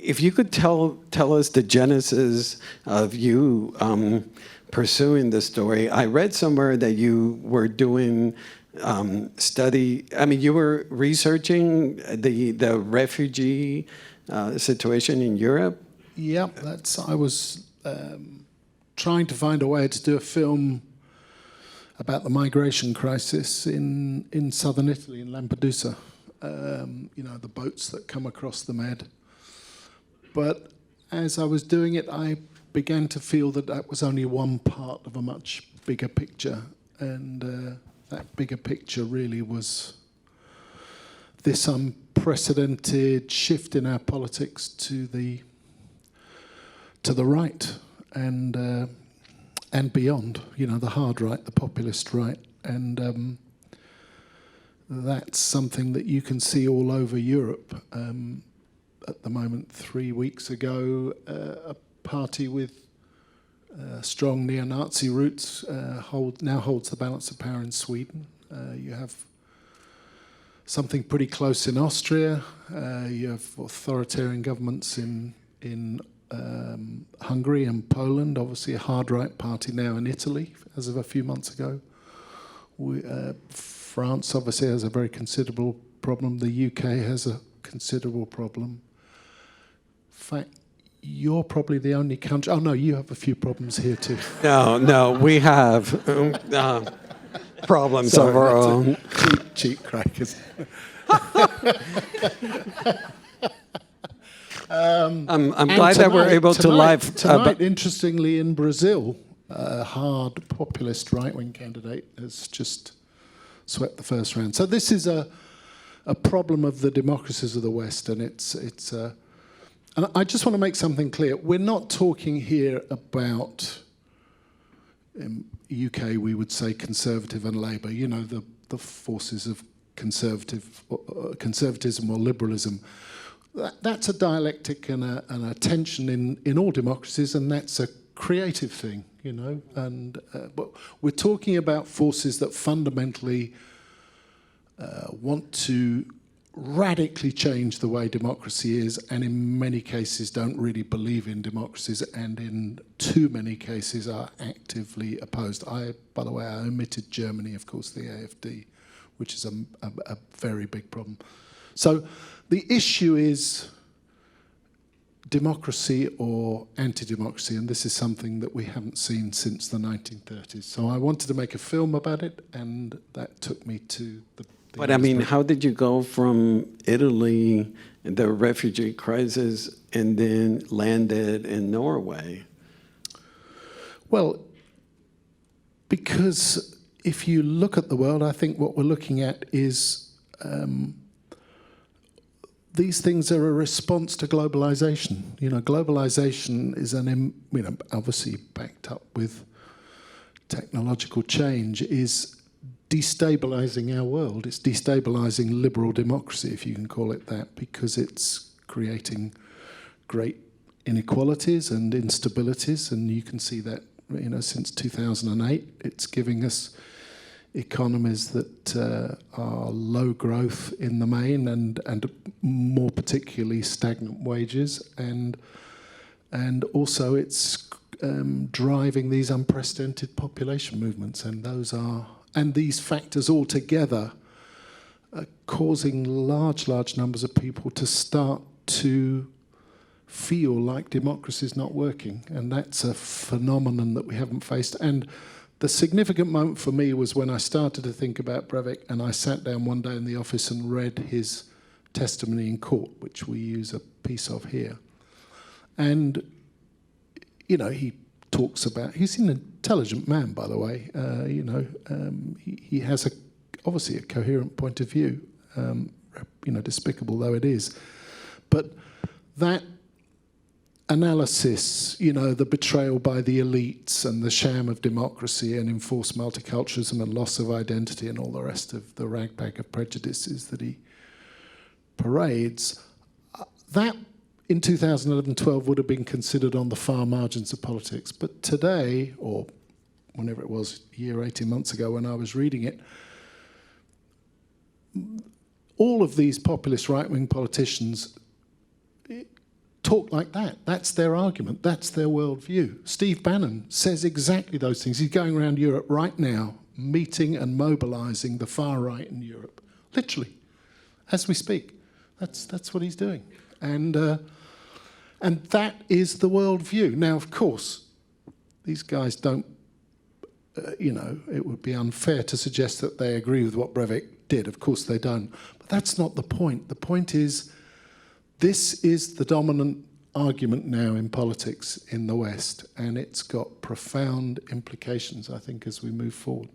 if you could tell us the genesis of you pursuing this story. I read somewhere that you were doing study. I mean, you were researching the refugee situation in Europe. Yeah, I was trying to find a way to do a film about the migration crisis in southern Italy, in Lampedusa. The boats that come across the Med. But as I was doing it, I began to feel that was only one part of a much bigger picture. And that bigger picture really was this unprecedented shift in our politics to the right and beyond, the hard right, the populist right. And that's something that you can see all over Europe. At the moment, 3 weeks ago, a party with strong neo-Nazi roots now holds the balance of power in Sweden. You have something pretty close in Austria. You have authoritarian governments in Hungary and Poland, obviously a hard right party now in Italy as of a few months ago. France obviously has a very considerable problem. The UK has a considerable problem. In fact, you're probably the only country. Oh no, you have a few problems here too. No, we have problems of our own. Cheap crackers. I'm glad that we're able to live. Tonight, interestingly, in Brazil, a hard populist right-wing candidate has just swept the first round. So this is a problem of the democracies of the West, and and I just want to make something clear. We're not talking here about, in UK we would say conservative and Labour, the forces of conservatism or liberalism. That's a dialectic and a tension in all democracies, and that's a creative thing, but we're talking about forces that fundamentally want to radically change the way democracy is, and in many cases don't really believe in democracies, and in too many cases are actively opposed. By the way, I omitted Germany, of course, the AfD, which is a very big problem. So the issue is democracy or anti-democracy, and this is something that we haven't seen since the 1930s. So I wanted to make a film about it, and that took me to the... But I mean, how did you go from Italy, the refugee crisis, and then landed in Norway? Well, because if you look at the world, I think what we're looking at is these things are a response to globalization. Globalization is obviously backed up with technological change, is destabilizing our world. It's destabilizing liberal democracy, if you can call it that, because it's creating great inequalities and instabilities, and you can see that since 2008. It's giving us economies that are low growth in the main, and more particularly stagnant wages, and also it's driving these unprecedented population movements, and these factors all together are causing large numbers of people to start to feel like democracy is not working, and that's a phenomenon that we haven't faced. And the significant moment for me was when I started to think about Breivik, and I sat down one day in the office and read his testimony in court, which we use a piece of here. And, he talks about, he's an intelligent man, by the way, he has obviously a coherent point of view, despicable though it is. But that analysis, the betrayal by the elites and the sham of democracy and enforced multiculturalism and loss of identity and all the rest of the ragbag of prejudices that he parades, that in 2011-12 would have been considered on the far margins of politics. But today, or whenever it was, a year, 18 months ago when I was reading it, all of these populist right-wing politicians talk like that. That's their argument. That's their worldview. Steve Bannon says exactly those things. He's going around Europe right now, meeting and mobilising the far right in Europe, literally, as we speak. That's what he's doing, and that is the worldview. Now, of course, these guys don't. It would be unfair to suggest that they agree with what Breivik did. Of course, they don't. But that's not the point. The point is, this is the dominant argument now in politics in the West, and it's got profound implications, I think, as we move forward.